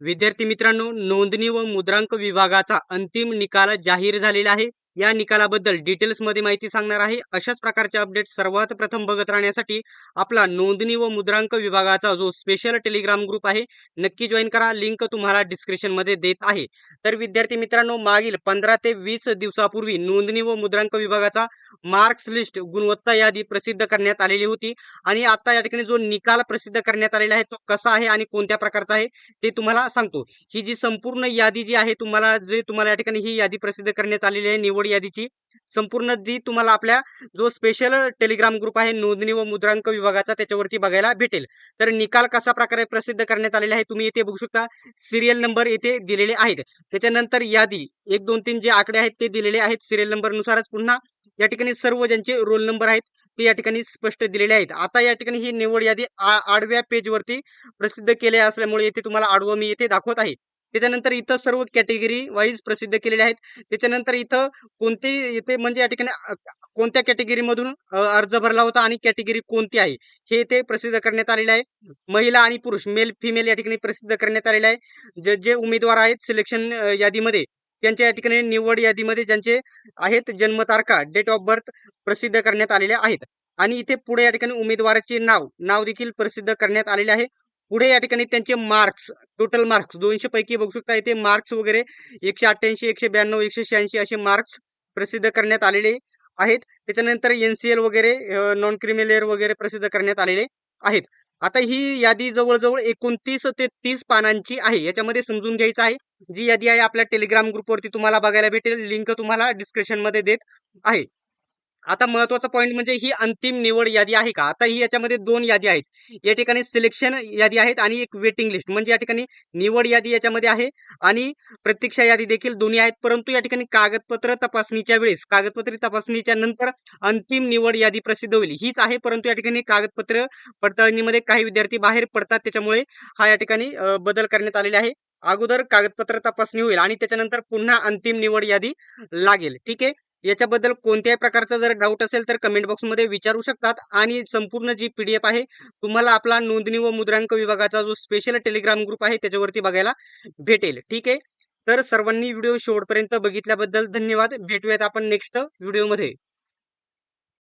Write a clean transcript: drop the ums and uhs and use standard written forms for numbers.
विद्यार्थी मित्रांनो, नोंदणी व मुद्रांक विभागाचा अंतिम निकाल जाहीर झालेला आहे. या निकालाबद्दल डिटेल्समध्ये माहिती सांगणार आहे. अशाच प्रकारचे अपडेट सर्वात प्रथम बघत राहण्यासाठी आपला नोंदणी व मुद्रांक विभागाचा जो स्पेशल टेलिग्राम ग्रुप आहे नक्की जॉईन करा. लिंक तुम्हाला डिस्क्रिप्शनमध्ये देत आहे. तर विद्यार्थी मित्रांनो, मागील 15 ते 20 दिवसापूर्वी नोंदणी व मुद्रांक विभागाचा मार्क्स लिस्ट गुणवत्ता यादी प्रसिद्ध करण्यात आलेली होती आणि आता या ठिकाणी जो निकाल प्रसिद्ध करण्यात आलेला आहे तो कसा आहे आणि कोणत्या प्रकारचा आहे ते तुम्हाला सांगतो. ही जी संपूर्ण यादी जी आहे तुम्हाला या ठिकाणी ही यादी प्रसिद्ध करण्यात आलेली आहे निवड यादीची संपूर्ण जी तुम्हाला आपल्या जो स्पेशल टेलिग्राम ग्रुप आहे नोंदणी व मुद्रांक विभागाचा त्याच्यावरती बघायला भेटेल. तर निकाल कशा प्रकारे प्रसिद्ध करण्यात आलेला आहे तुम्ही इथे बघू शकता. सिरियल नंबर इथे दिलेले आहेत. त्याच्यानंतर यादी 1 2 3 जे आकडे आहेत ते दिलेले आहेत सिरियल नंबर नुसारच. पुन्हा या ठिकाणी सर्व ज्यांचे रोल नंबर आहेत ते या ठिकाणी स्पष्ट दिलेले आहेत. आता या ठिकाणी ही निवड यादी आडव्या पेजवरती प्रसिद्ध केले असल्यामुळे येथे तुम्हाला आडवं मी येथे दाखवत आहे. त्याच्यानंतर इथं सर्व कॅटेगरी वाईज प्रसिद्ध केलेले आहेत. त्याच्यानंतर इथं कोणते इथे म्हणजे या ठिकाणी कोणत्या कॅटेगरीमधून अर्ज भरला होता आणि कॅटेगरी कोणती आहे हे इथे प्रसिद्ध करण्यात आलेले आहे. महिला आणि पुरुष मेल फिमेल या ठिकाणी प्रसिद्ध करण्यात आलेले आहे. जे जे उमेदवार आहेत सिलेक्शन यादीमध्ये त्यांच्या या ठिकाणी निवड यादीमध्ये ज्यांचे आहेत जन्मतारखा डेट ऑफ बर्थ प्रसिद्ध करण्यात आलेल्या आहेत. आणि इथे पुढे या ठिकाणी उमेदवाराचे नाव देखील प्रसिद्ध करण्यात आलेले आहे. पुढे या ठिकाणी त्यांचे मार्क्स टोटल मार्क्स 200 पैकी बघू शकता इथे मार्क्स वगैरे 188 192 186 असे मार्क्स प्रसिद्ध करण्यात आलेले आहेत. त्याच्यानंतर NCL वगैरे नॉन क्रिमिनल वगैरे प्रसिद्ध करण्यात आलेले आहेत. आता ही यादी जवळजवळ 29 ते 30 पानांची आहे. याच्यामध्ये समजून घ्यायचं आहे. जी यादी आहे आपल्या टेलिग्राम ग्रुपवरती तुम्हाला बघायला भेटेल. लिंक तुम्हाला डिस्क्रिप्शनमध्ये देत आहे. आता महत्त्वाचा पॉइंट म्हणजे ही अंतिम निवड यादी आहे का? आता ही याच्यामध्ये 2 यादी आहेत. या ठिकाणी सिलेक्शन यादी आहेत आणि एक वेटिंग लिस्ट म्हणजे या ठिकाणी निवड यादी याच्यामध्ये आहे आणि प्रतीक्षा यादी देखील दोन्ही आहेत. परंतु या ठिकाणी कागदपत्र तपासणीच्या वेळेस कागदपत्र तपासणीच्या नंतर अंतिम निवड यादी प्रसिद्ध होईल हीच आहे. परंतु या ठिकाणी कागदपत्र पडताळणीमध्ये काही विद्यार्थी बाहेर पडतात त्याच्यामुळे हा या ठिकाणी बदल करण्यात आलेले आहे. अगोदर कागदपत्र तपासणी होईल आणि त्याच्यानंतर पुन्हा अंतिम निवड यादी लागेल. ठीक आहे. याच्याबद्दल कोणत्याही प्रकारचा जर डाऊट असेल तर कमेंट बॉक्समध्ये विचारू शकतात आणि संपूर्ण जी PDF आहे तुम्हाला आपला नोंदणी व मुद्रांक विभागाचा जो स्पेशल टेलिग्राम ग्रुप आहे त्याच्यावरती बघायला भेटेल. ठीक आहे. तर सर्वांनी व्हिडिओ शेवटपर्यंत बघितल्याबद्दल धन्यवाद. भेटूयात आपण नेक्स्ट व्हिडिओमध्ये.